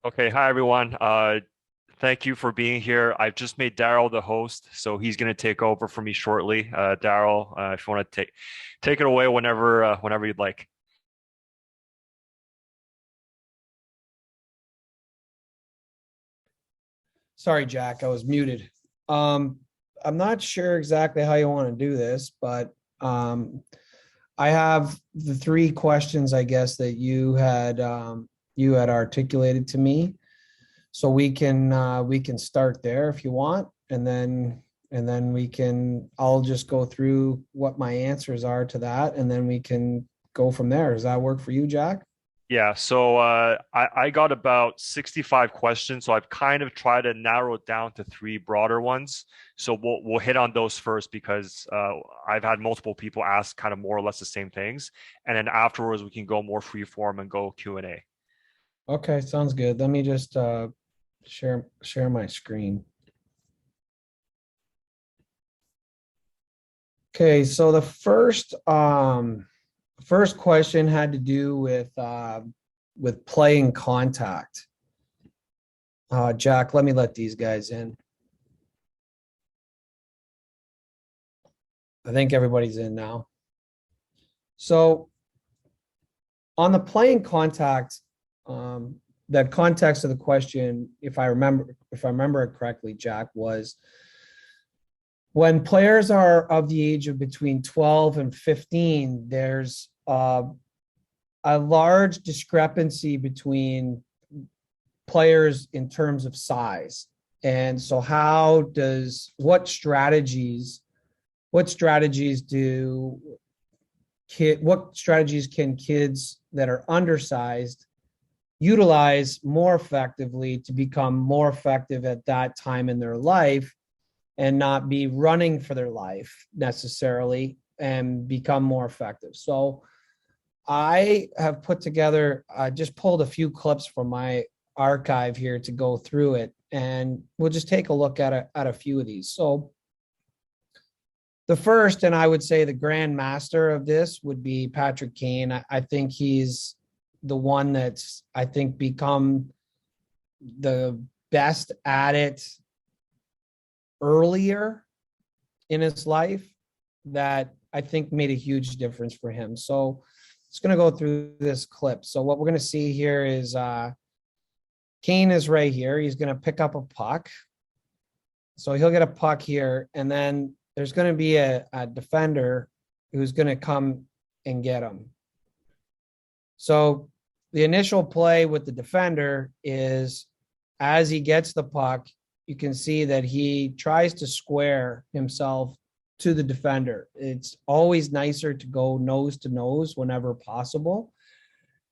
Okay, hi everyone. Thank you for being here. I've just made Darryl the host, so he's going to take over for me shortly. Darryl, if you want to take it away whenever you'd like. Sorry, Jack, I was muted. Um, I'm not sure exactly how you want to do this, but I have the three questions, I guess, that you had articulated to me. So we can start there if you want, and then I'll just go through what my answers are to that, and then we can go from there. Does that work for you, Jack? Yeah, so I got about 65 questions, so I've kind of tried to narrow it down to three broader ones. So we'll hit on those first because I've had multiple people ask kind of more or less the same things, and then afterwards we can go more free form and go Q&A. Okay, sounds good. Let me just share my screen. Okay, so the first question had to do with playing contact. Jack, let me let these guys in. I think everybody's in now. So on the playing contact, the context of the question, if I remember it correctly, Jack, was when players are of the age of between 12 and 15, there's a large discrepancy between players in terms of size. And so what strategies can kids that are undersized utilize more effectively to become more effective at that time in their life and not be running for their life necessarily and become more effective? So I have put together, I just pulled a few clips from my archive here to go through it, and we'll just take a look at a few of these. So the first, and I would say the grand master of this, would be Patrick Kane. I think he's the one that's, I think, become the best at it earlier in his life, that I think made a huge difference for him. So it's going to go through this clip. So what we're going to see here is Kane is right here. He's going to pick up a puck. So he'll get a puck here, and then there's going to be a defender who's going to come and get him. So the initial play with the defender is, as he gets the puck, you can see that he tries to square himself to the defender. It's always nicer to go nose to nose whenever possible,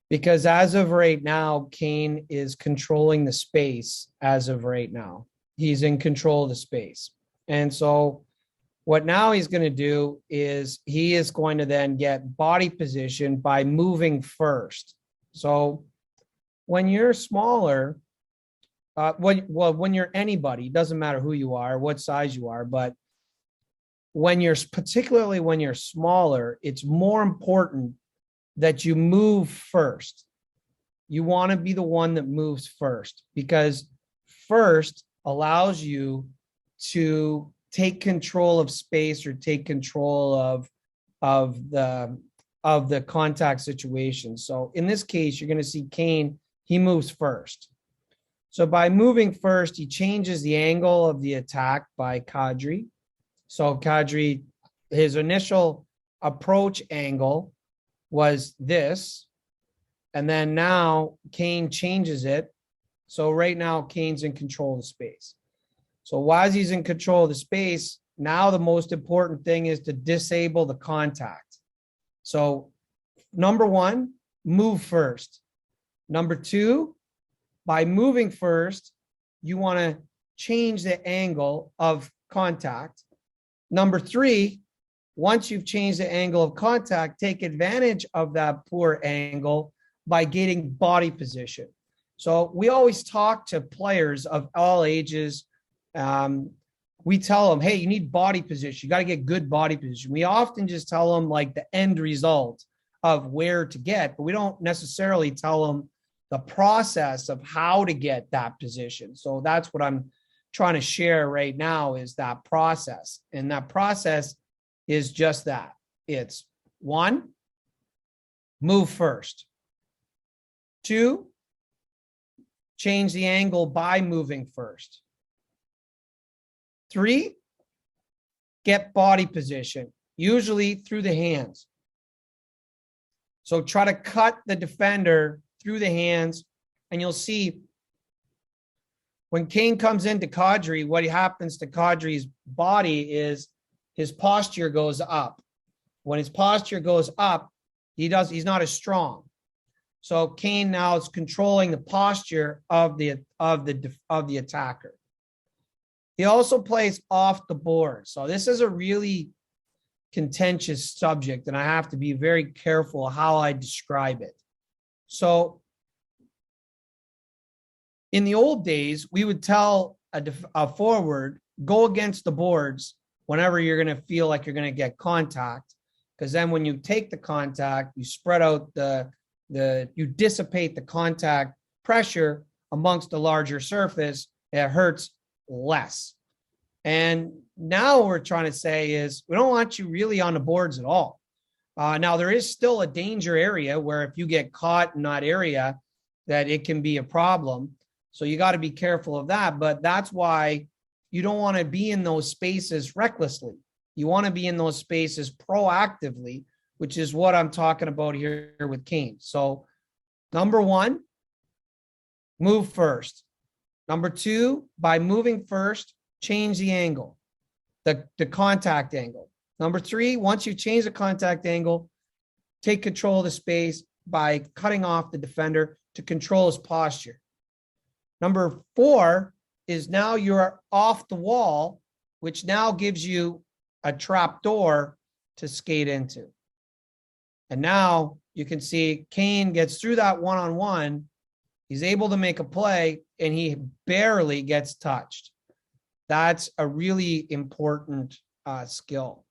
because as of right now, Kane is controlling the space. As of right now, he's in control of the space. And so what now he's going to do is he is going to then get body position by moving first. So when you're smaller, when you're anybody, it doesn't matter who you are, what size you are, but particularly when you're smaller, it's more important that you move first. You want to be the one that moves first, because first allows you to take control of space or take control of the contact situation. So in this case, you're going to see Kane, he moves first. So by moving first, he changes the angle of the attack by Kadri. So Kadri, his initial approach angle was this, and then now Kane changes it. So right now, Kane's in control of the space. So while he's in control of the space, now the most important thing is to disable the contact. So number one, move first. Number two, by moving first, you want to change the angle of contact. Number three, once you've changed the angle of contact, take advantage of that poor angle by getting body position. So we always talk to players of all ages. We tell them, hey, you need body position. You got to get good body position. We often just tell them like the end result of where to get, but we don't necessarily tell them the process of how to get that position. So that's what I'm trying to share right now, is that process. And that process is just that. It's 1, move first. 2, change the angle by moving first. 3, get body position, usually through the hands. So try to cut the defender through the hands, and you'll see when Kane comes into Kadri, what happens to Kadri's body is his posture goes up. When his posture goes up, he's not as strong. So Kane now is controlling the posture of the attacker. He also plays off the board. So this is a really contentious subject, and I have to be very careful how I describe it. So in the old days, we would tell a forward, go against the boards whenever you're going to feel like you're going to get contact, because then when you take the contact, you spread out you dissipate the contact pressure amongst the larger surface. It hurts less. And now what we're trying to say is we don't want you really on the boards at all. Now, there is still a danger area where if you get caught in that area, that it can be a problem. So you got to be careful of that. But that's why you don't want to be in those spaces recklessly. You want to be in those spaces proactively, which is what I'm talking about here with Kane. So number 1, move first. Number 2, by moving first, change the angle, the contact angle. Number 3, once you change the contact angle, take control of the space by cutting off the defender to control his posture. Number 4 is now you're off the wall, which now gives you a trap door to skate into. And now you can see Kane gets through that one-on-one. He's able to make a play, and he barely gets touched. That's a really important skill.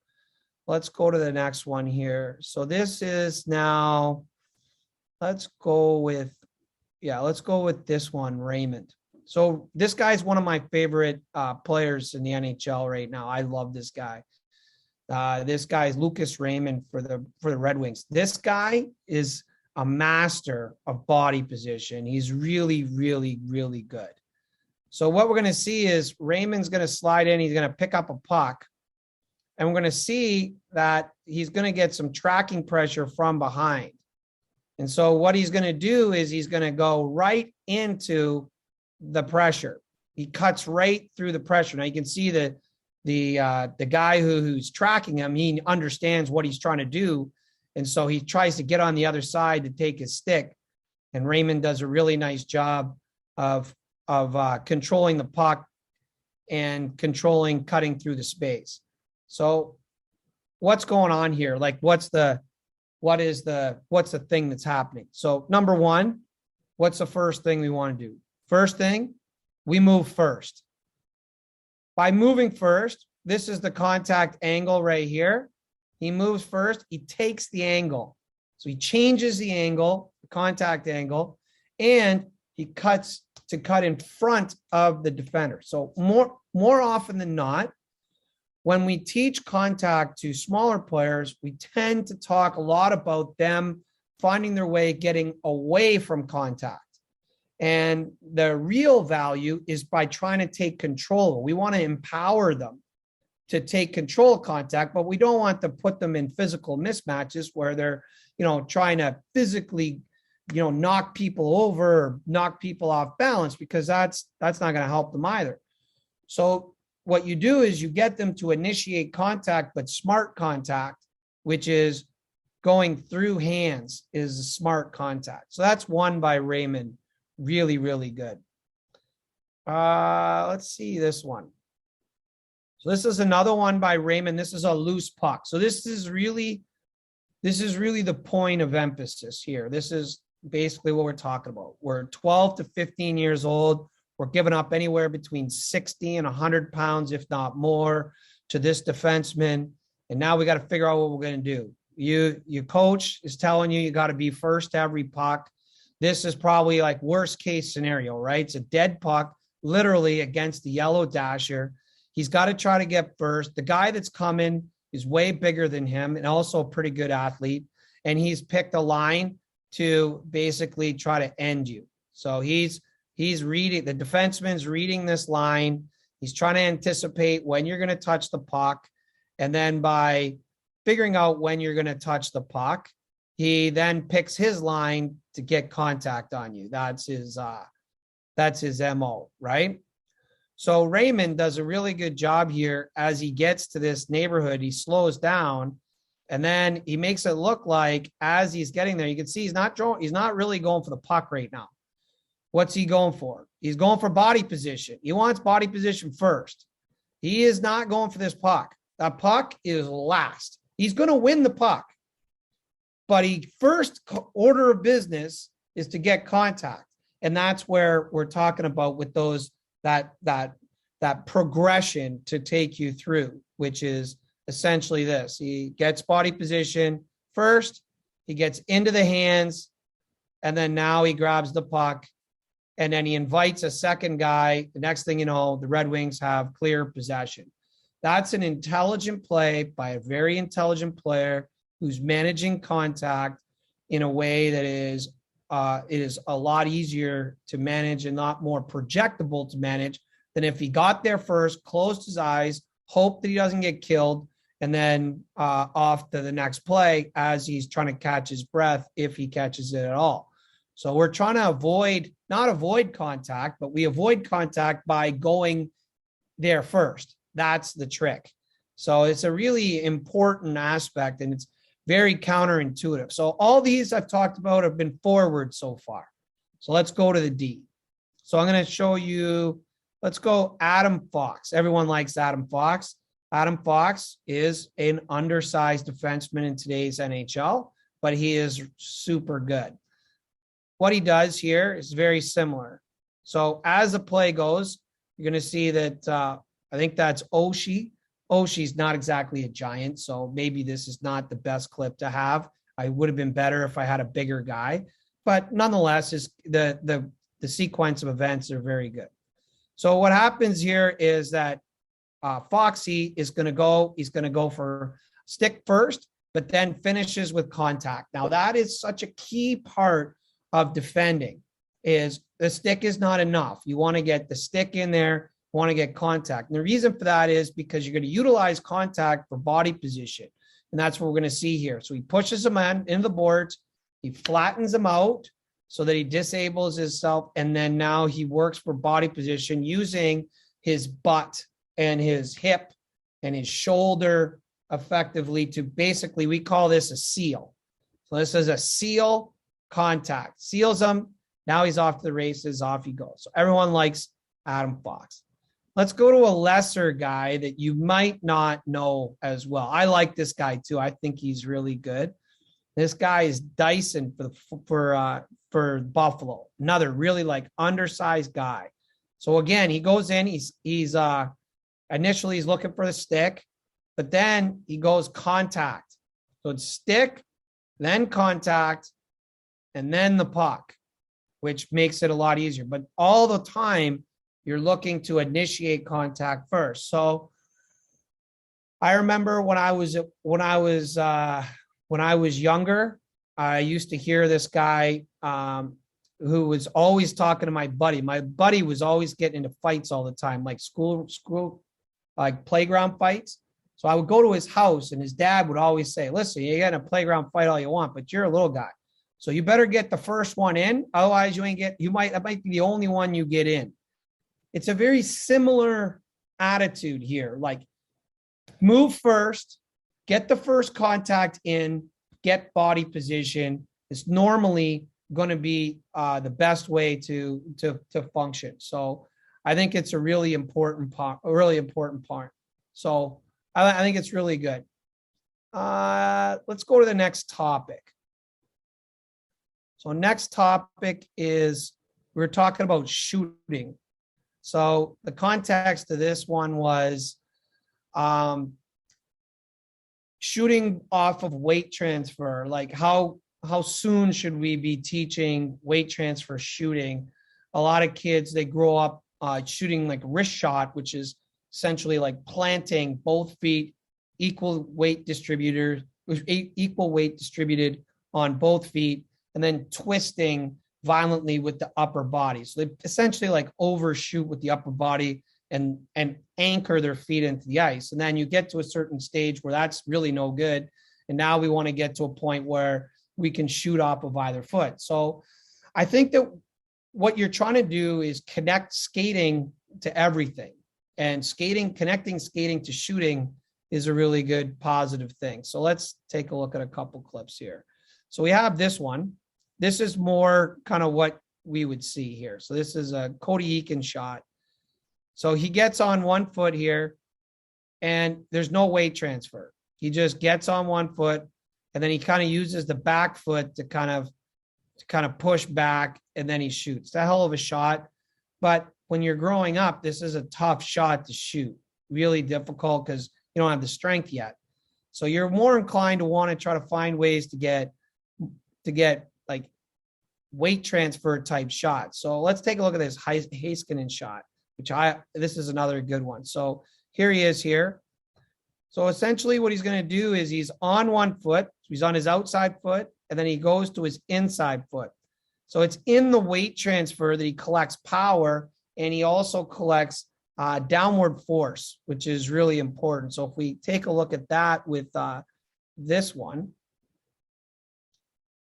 Let's go to the next one here. So this is now, let's go with this one, Raymond. So this guy's one of my favorite players in the NHL right now. I love this guy. This guy is Lucas Raymond for the Red Wings. This guy is a master of body position. He's really, really, really good. So what we're going to see is Raymond's going to slide in. He's going to pick up a puck. And we're going to see that he's going to get some tracking pressure from behind. And so what he's going to do is he's going to go right into the pressure. He cuts right through the pressure. Now you can see the guy who's tracking him, he understands what he's trying to do. And so he tries to get on the other side to take his stick. And Raymond does a really nice job of controlling the puck and cutting through the space. So what's going on here? Like, what's the thing that's happening? So number 1, what's the first thing we want to do? First thing, we move first. By moving first, this is the contact angle right here. He moves first. He takes the angle. So he changes the angle, the contact angle, and he cuts to cut in front of the defender. So more often than not, when we teach contact to smaller players, we tend to talk a lot about them finding their way, getting away from contact. And the real value is by trying to take control. We want to empower them to take control of contact, but we don't want to put them in physical mismatches where they're, trying to physically, knock people over or knock people off balance, because that's not going to help them either. So what you do is you get them to initiate contact, but smart contact, which is going through hands, is a smart contact. So that's one by Raymond. Really, really good. Let's see this one. So this is another one by Raymond. This is a loose puck. So this is really the point of emphasis here. This is basically what we're talking about. We're 12 to 15 years old. We're giving up anywhere between 60 and 100 pounds, if not more, to this defenseman. And now we got to figure out what we're going to do. Your coach is telling you got to be first to every puck. this is probably like worst case scenario, right? It's a dead puck, literally against the yellow dasher. He's got to try to get first. The guy that's coming is way bigger than him and also a pretty good athlete. And he's picked a line to basically try to end you. So he's reading, the defenseman's reading this line. He's trying to anticipate when you're going to touch the puck. And then by figuring out when you're going to touch the puck, he then picks his line to get contact on you. That's his MO, right? So Raymond does a really good job here. As he gets to this neighborhood, he slows down, and then he makes it look like as he's getting there, you can see he's not really going for the puck right now. What's he going for? He's going for body position. He wants body position first. He is not going for this puck. That puck is last. He's going to win the puck. But he first order of business is to get contact. And that's where we're talking about with those, that progression to take you through, which is essentially this. He gets body position first, he gets into the hands, and then now he grabs the puck, and then he invites a second guy. The next thing you know, the Red Wings have clear possession. That's an intelligent play by a very intelligent player who's managing contact in a way that is it is a lot easier to manage and not more projectable to manage than if he got there first, closed his eyes, hoped that he doesn't get killed, and then off to the next play as he's trying to catch his breath, if he catches it at all. So we're trying to not avoid contact, but we avoid contact by going there first. That's the trick. So it's a really important aspect, and it's very counterintuitive. So all these I've talked about have been forward so far. So let's go to the D. So I'm going to show you, let's go Adam Fox. Everyone likes Adam Fox. Adam Fox is an undersized defenseman in today's NHL, but he is super good. What he does here is very similar. So as the play goes, you're going to see that I think that's Oshie. Oshie's not exactly a giant, so maybe this is not the best clip to have. I would have been better if I had a bigger guy, but nonetheless, the sequence of events are very good. So what happens here is that Foxy is going to go. He's going to go for stick first, but then finishes with contact. Now that is such a key part of defending. Is the stick is not enough. You want to get the stick in there. Want to get contact. And the reason for that is because you're going to utilize contact for body position. And that's what we're going to see here. So he pushes him into the boards. He flattens him out so that he disables himself. And then now he works for body position using his butt and his hip and his shoulder effectively to basically, we call this a seal. So this is a seal contact. Seals him. Now he's off to the races. Off he goes. So everyone likes Adam Fox. Let's go to a lesser guy that you might not know as well. I like this guy too. I think he's really good. This guy is Dyson for Buffalo. Another really like undersized guy. So again, he goes in. He's initially he's looking for the stick, but then he goes contact. So it's stick, then contact, and then the puck, which makes it a lot easier. But all the time, you're looking to initiate contact first. So I remember when I was younger, I used to hear this guy who was always talking to my buddy. My buddy was always getting into fights all the time, like school, like playground fights. So I would go to his house, and his dad would always say, "Listen, you get in a playground fight all you want, but you're a little guy, so you better get the first one in. Otherwise, that might be the only one you get in." It's a very similar attitude here. Like, move first, get the first contact in, get body position. It's normally going to be the best way to function. So I think it's a really important part. So I think it's really good. Let's go to the next topic. So next topic is we're talking about shooting. So the context of this one was shooting off of weight transfer, like how how soon should we be teaching weight transfer shooting? A lot of kids, they grow up shooting like wrist shot, which is essentially like planting both feet equal weight distributed on both feet, and then twisting violently with the upper body. So they essentially like overshoot with the upper body and anchor their feet into the ice. And then you get to a certain stage where that's really no good. And now we want to get to a point where we can shoot off of either foot. So I think that what you're trying to do is connect skating to everything, and connecting skating to shooting is a really good positive thing. So let's take a look at a couple clips here. So we have this one. This is more kind of what we would see here. So this is a Cody Eakin shot. So he gets on one foot here, and there's no weight transfer. He just gets on one foot, and then he kind of uses the back foot to kind of push back, and then he shoots. It's a hell of a shot. But when you're growing up, this is a tough shot to shoot. Really difficult because you don't have the strength yet. So you're more inclined to want to try to find ways to get like weight transfer type shots. So let's take a look at this Heiskanen shot, this is another good one. So here he is here. So essentially what he's going to do is he's on one foot. He's on his outside foot, and then he goes to his inside foot. So it's in the weight transfer that he collects power, and he also collects downward force, which is really important. So if we take a look at that with this one,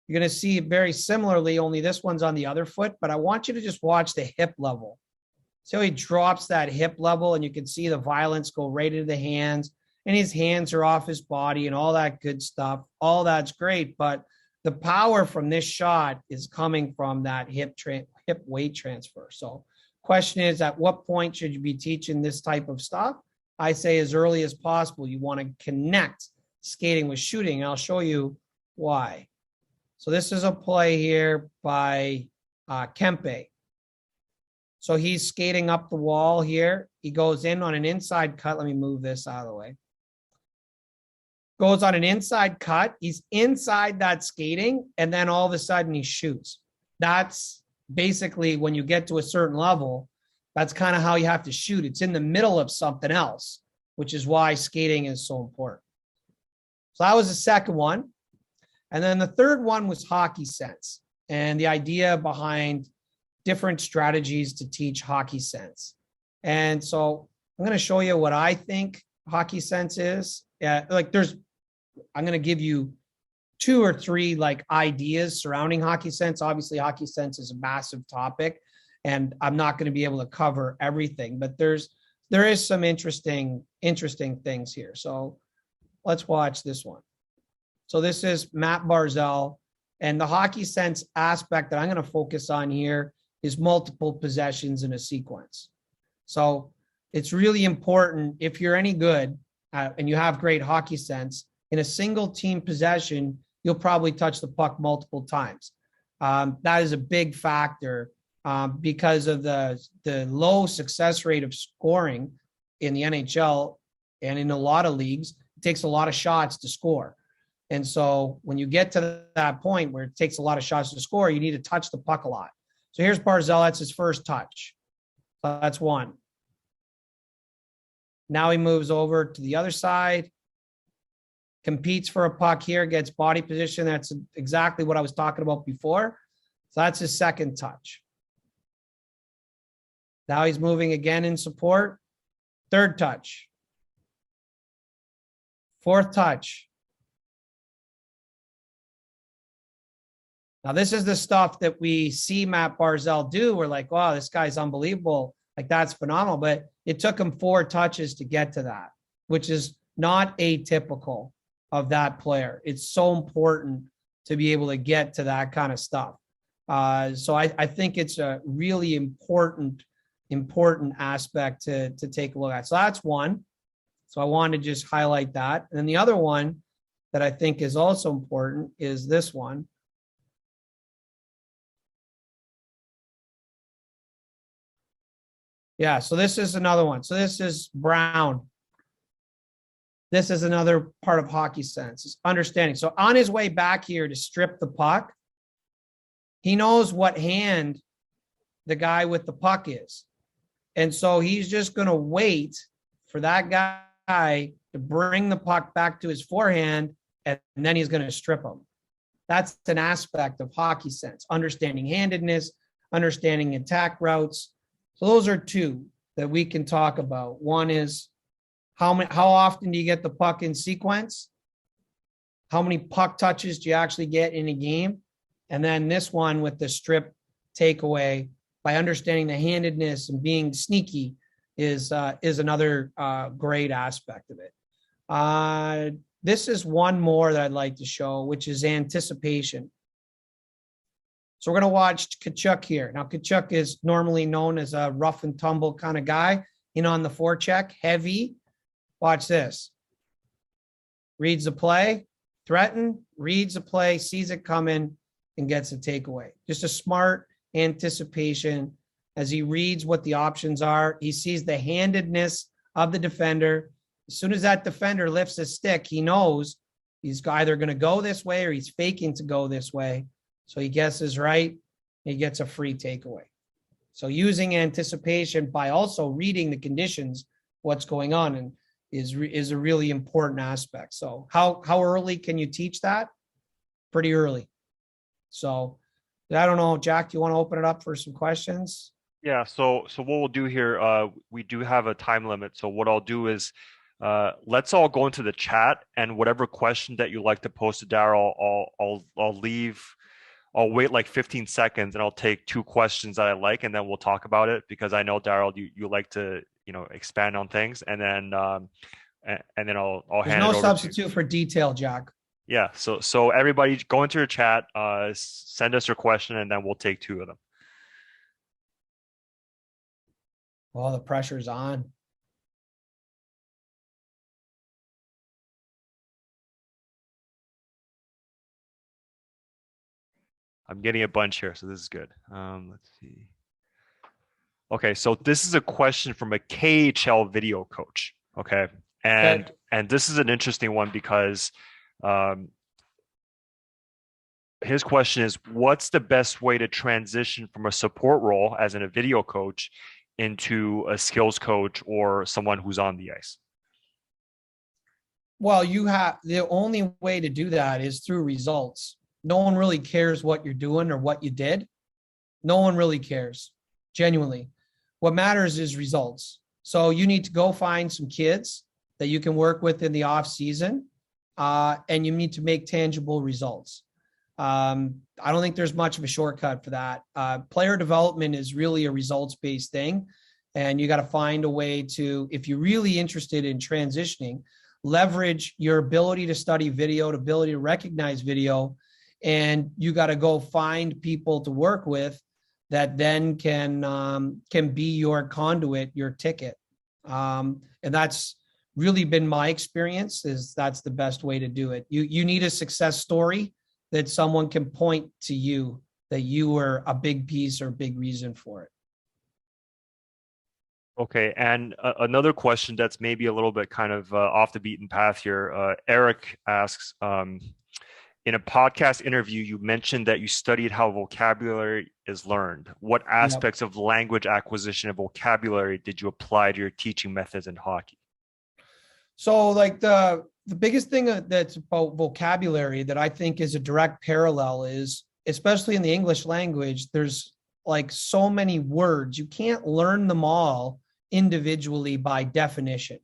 you're going to see very similarly, only this one's on the other foot, but I want you to just watch the hip level. So he drops that hip level, and you can see the violence go right into the hands, and his hands are off his body and all that good stuff. All that's great, but the power from this shot is coming from that hip weight transfer. So question is, at what point should you be teaching this type of stuff? I say as early as possible. You want to connect skating with shooting, and I'll show you why. So this is a play here by Kempe. So he's skating up the wall here. He goes in on an inside cut. Let me move this out of the way. Goes on an inside cut. He's inside that skating, and then all of a sudden he shoots. That's basically when you get to a certain level, that's kind of how you have to shoot. It's in the middle of something else, which is why skating is so important. So that was the second one. And then the third one was hockey sense, and the idea behind different strategies to teach hockey sense. And so I'm going to show you what I think hockey sense is. I'm going to give you 2 or 3 like ideas surrounding hockey sense. Obviously, hockey sense is a massive topic, and I'm not going to be able to cover everything, but there is some interesting things here. So let's watch this one. So this is Mat Barzal, and the hockey sense aspect that I'm going to focus on here is multiple possessions in a sequence. So it's really important, if you're any good and you have great hockey sense, in a single team possession, you'll probably touch the puck multiple times. That is a big factor because of the low success rate of scoring in the NHL and in a lot of leagues. It takes a lot of shots to score. And so when you get to that point where it takes a lot of shots to score, you need to touch the puck a lot. So here's Barzal. That's his first touch. So that's one. Now he moves over to the other side, competes for a puck here, gets body position. That's exactly what I was talking about before. So that's his second touch. Now he's moving again in support. Third touch. Fourth touch. Now, this is the stuff that we see Mat Barzal do. We're like, wow, this guy's unbelievable. Like, that's phenomenal. But it took him 4 touches to get to that, which is not atypical of that player. It's so important to be able to get to that kind of stuff. So I think it's a really important aspect to take a look at. So that's one. So I wanted to just highlight that. And then the other one that I think is also important is this one. Yeah, so this is another one. So this is Brown. This is another part of hockey sense, is understanding. So on his way back here to strip the puck, he knows what hand the guy with the puck is. And so he's just going to wait for that guy to bring the puck back to his forehand, and then he's going to strip him. That's an aspect of hockey sense, understanding handedness, understanding attack routes. So those are two that we can talk about. One is how often do you get the puck in sequence? How many puck touches do you actually get in a game? And then this one with the strip takeaway, by understanding the handedness and being sneaky is another great aspect of it. This is one more that I'd like to show, which is anticipation. So we're going to watch Tkachuk here. Now, Tkachuk is normally known as a rough and tumble kind of guy, on the forecheck, heavy. Watch this. Reads the play, reads the play, sees it coming, and gets a takeaway. Just a smart anticipation as he reads what the options are. He sees the handedness of the defender. As soon as that defender lifts his stick, he knows he's either going to go this way or he's faking to go this way. So he guesses right. He gets a free takeaway. So using anticipation by also reading the conditions, what's going on, and is a really important aspect. So how early can you teach that? Pretty early. So I don't know, Jack, do you want to open it up for some questions? Yeah. So what we'll do here, we do have a time limit. So what I'll do is, let's all go into the chat, and whatever question that you like to post to Darryl, I'll wait like 15 seconds and I'll take two questions that I like, and then we'll talk about it, because I know, Darryl, you like to, expand on things, and then I'll hand it over. There's no substitute for detail, Jack. Yeah. So everybody go into your chat, send us your question, and then we'll take two of them. Well, the pressure's on. I'm getting a bunch here, so this is good. Let's see. Okay, so this is a question from a KHL video coach. Okay, and this is an interesting one because his question is, what's the best way to transition from a support role as in a video coach into a skills coach or someone who's on the ice? Well, the only way to do that is through results. No one really cares what you're doing or what you did. No one really cares, genuinely. What matters is results. So you need to go find some kids that you can work with in the off season, and you need to make tangible results. I don't think there's much of a shortcut for that. Player development is really a results-based thing, and you got to find a way to, if you're really interested in transitioning, leverage your ability to study video, the ability to recognize video, and you got to go find people to work with that then can be your conduit, your ticket. And that's really been my experience, is that's the best way to do it. You need a success story that someone can point to you that you were a big piece or a big reason for it. Okay, and another question that's maybe a little bit kind of off the beaten path here. Eric asks, in a podcast interview, you mentioned that you studied how vocabulary is learned. What aspects of language acquisition and vocabulary did you apply to your teaching methods in hockey? So like the biggest thing that's about vocabulary that I think is a direct parallel is, especially in the English language, there's like so many words. You can't learn them all individually by definition.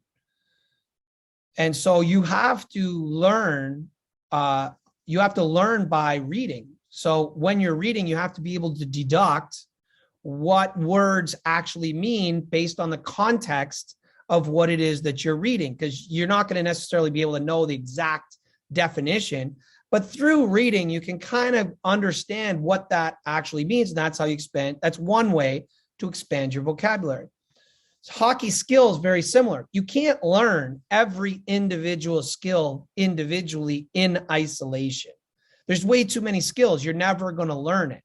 And so you have to learn by reading. So when you're reading, you have to be able to deduct what words actually mean based on the context of what it is that you're reading, because you're not going to necessarily be able to know the exact definition, but through reading, you can kind of understand what that actually means. And that's how you expand. That's one way to expand your vocabulary. Hockey skills, very similar. You can't learn every individual skill individually in isolation. There's way too many skills. You're never going to learn it.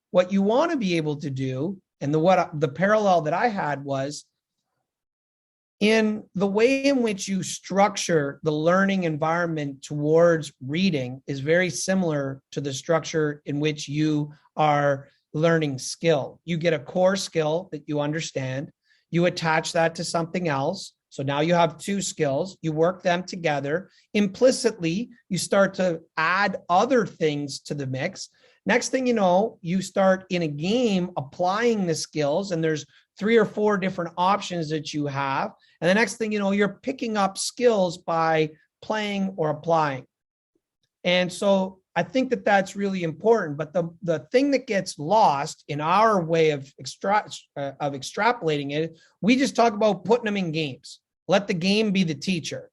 What you want to be able to do, and the parallel that I had was, in the way in which you structure the learning environment towards reading is very similar to the structure in which you are learning skill. You get a core skill that you understand, you attach that to something else. So now you have two skills, you work them together. Implicitly, you start to add other things to the mix. Next thing you know, you start in a game applying the skills, and there's 3 or 4 different options that you have. And the next thing you know, you're picking up skills by playing or applying. And so I think that that's really important. But the thing that gets lost in our way of extrapolating it, we just talk about putting them in games. Let the game be the teacher.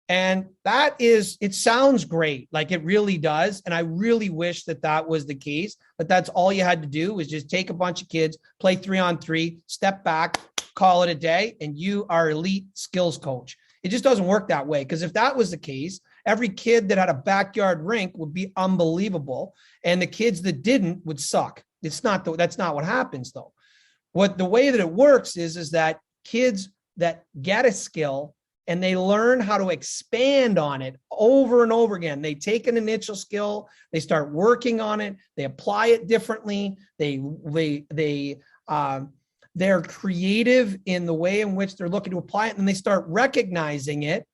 And that is, it sounds great, like it really does. And I really wish that that was the case, but that's all you had to do was just take a bunch of kids, play 3-on-3, step back, call it a day, and you are elite skills coach. It just doesn't work that way. Because if that was the case, every kid that had a backyard rink would be unbelievable. And the kids that didn't would suck. That's not what happens though. The way that it works is that kids that get a skill and they learn how to expand on it over and over again. They take an initial skill, they start working on it, they apply it differently. They're creative in the way in which they're looking to apply it, and they start recognizing it.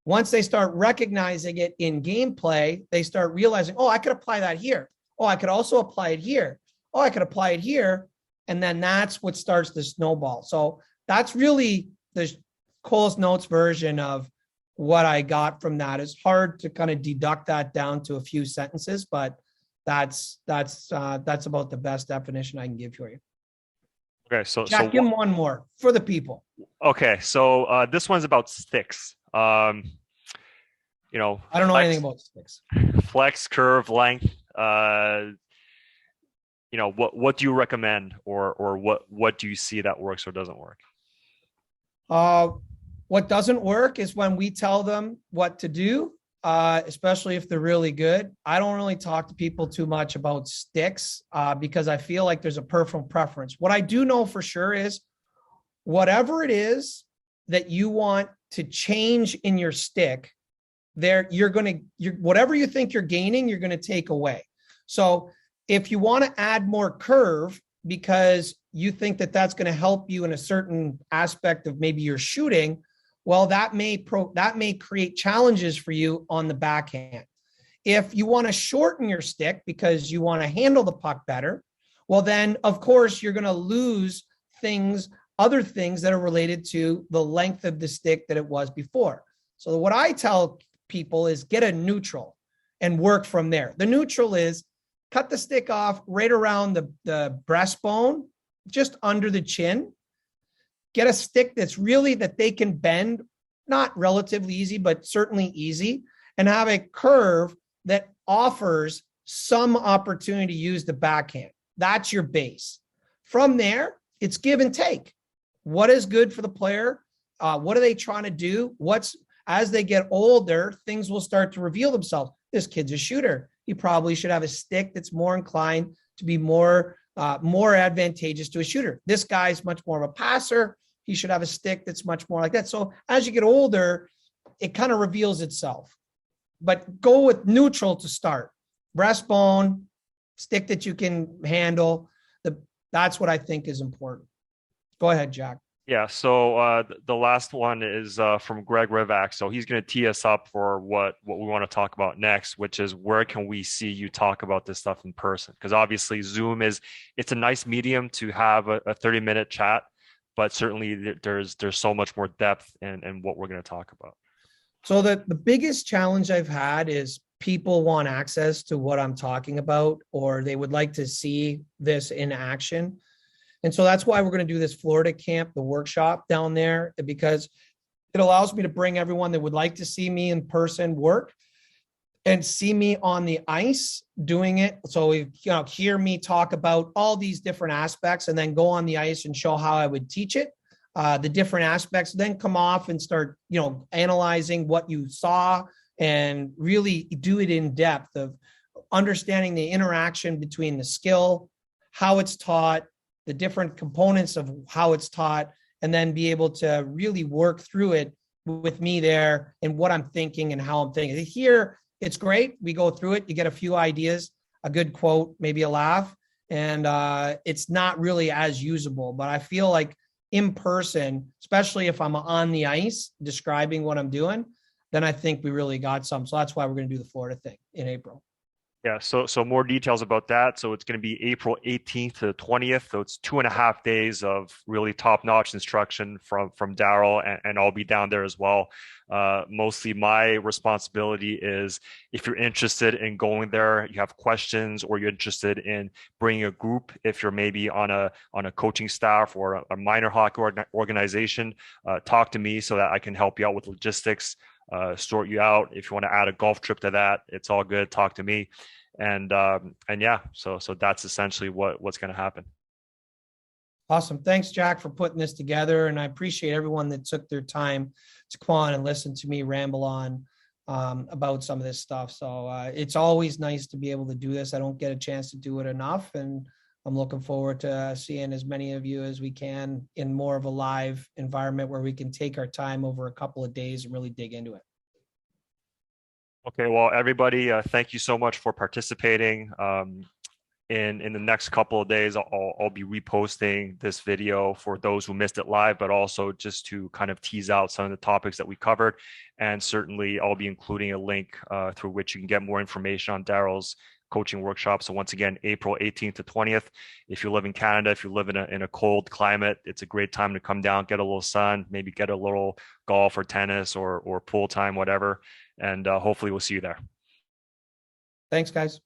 Once they start recognizing it in gameplay, they start realizing, oh, I could apply that here. Oh, I could also apply it here. Oh, I could apply it here. And then that's what starts the snowball. So that's really the Cole's Notes version of what I got from that. It's hard to kind of deduct that down to a few sentences, but that's about the best definition I can give for you. Okay, so Jack, give him one more for the people. Okay, so this one's about sticks. I don't know anything about sticks. Flex, curve, length. What do you recommend, or what do you see that works or doesn't work? What doesn't work is when we tell them what to do, especially if they're really good. I don't really talk to people too much about sticks because I feel like there's a personal preference. What I do know for sure is whatever it is that you want to change in your stick, whatever you think you're gaining, you're going to take away. So if you want to add more curve because you think that that's going to help you in a certain aspect of maybe your shooting, well, that may create challenges for you on the backhand. If you want to shorten your stick because you want to handle the puck better, well, then of course you're going to lose other things that are related to the length of the stick that it was before. So what I tell people is get a neutral and work from there. The neutral is cut the stick off right around the breastbone, just under the chin. Get a stick that's really that they can bend, not relatively easy, but certainly easy, and have a curve that offers some opportunity to use the backhand. That's your base. From there, it's give and take. What is good for the player? What are they trying to do? As they get older, things will start to reveal themselves. This kid's a shooter. He probably should have a stick that's more inclined to be more advantageous to a shooter. This guy's much more of a passer. He should have a stick that's much more like that. So as you get older, it kind of reveals itself. But go with neutral to start. Breastbone, stick that you can handle. That's what I think is important. Go ahead, Jack. Yeah, so the last one is from Greg Rivak. So he's going to tee us up for what we want to talk about next, which is where can we see you talk about this stuff in person? Because obviously Zoom it's a nice medium to have a 30-minute chat, but certainly there's so much more depth in what we're going to talk about. So the biggest challenge I've had is people want access to what I'm talking about, or they would like to see this in action. And so that's why we're going to do this Florida camp, the workshop down there, because it allows me to bring everyone that would like to see me in person work and see me on the ice doing it. So hear me talk about all these different aspects and then go on the ice and show how I would teach it. The different aspects, then come off and start, analyzing what you saw and really do it in depth of understanding the interaction between the skill, how it's taught, the different components of how it's taught, and then be able to really work through it with me there and what I'm thinking and how I'm thinking. Here, it's great. We go through it. You get a few ideas, a good quote, maybe a laugh, and it's not really as usable. But I feel like in person, especially if I'm on the ice describing what I'm doing, then I think we really got some. So that's why we're going to do the Florida thing in April. Yeah, so more details about that. So it's going to be April 18th to the 20th. So it's 2.5 days of really top-notch instruction from Darryl, and I'll be down there as well. Mostly my responsibility is if you're interested in going there, you have questions, or you're interested in bringing a group, if you're maybe on a coaching staff or a minor hockey organization, talk to me so that I can help you out with logistics. Sort you out. If you want to add a golf trip to that, it's all good. Talk to me, and yeah, so that's essentially what's going to happen. Awesome. Thanks, Jack, for putting this together, and I appreciate everyone that took their time to come on and listen to me ramble on about some of this stuff. So it's always nice to be able to do this. I don't get a chance to do it enough, and I'm looking forward to seeing as many of you as we can in more of a live environment where we can take our time over a couple of days and really dig into it. Okay, well, everybody, thank you so much for participating. In the next couple of days, I'll be reposting this video for those who missed it live, but also just to kind of tease out some of the topics that we covered. And certainly I'll be including a link through which you can get more information on Darryl's coaching workshop. So once again, April 18th to 20th. If you live in Canada, if you live in a cold climate, it's a great time to come down, get a little sun, maybe get a little golf or tennis or pool time, whatever. And hopefully we'll see you there. Thanks, guys.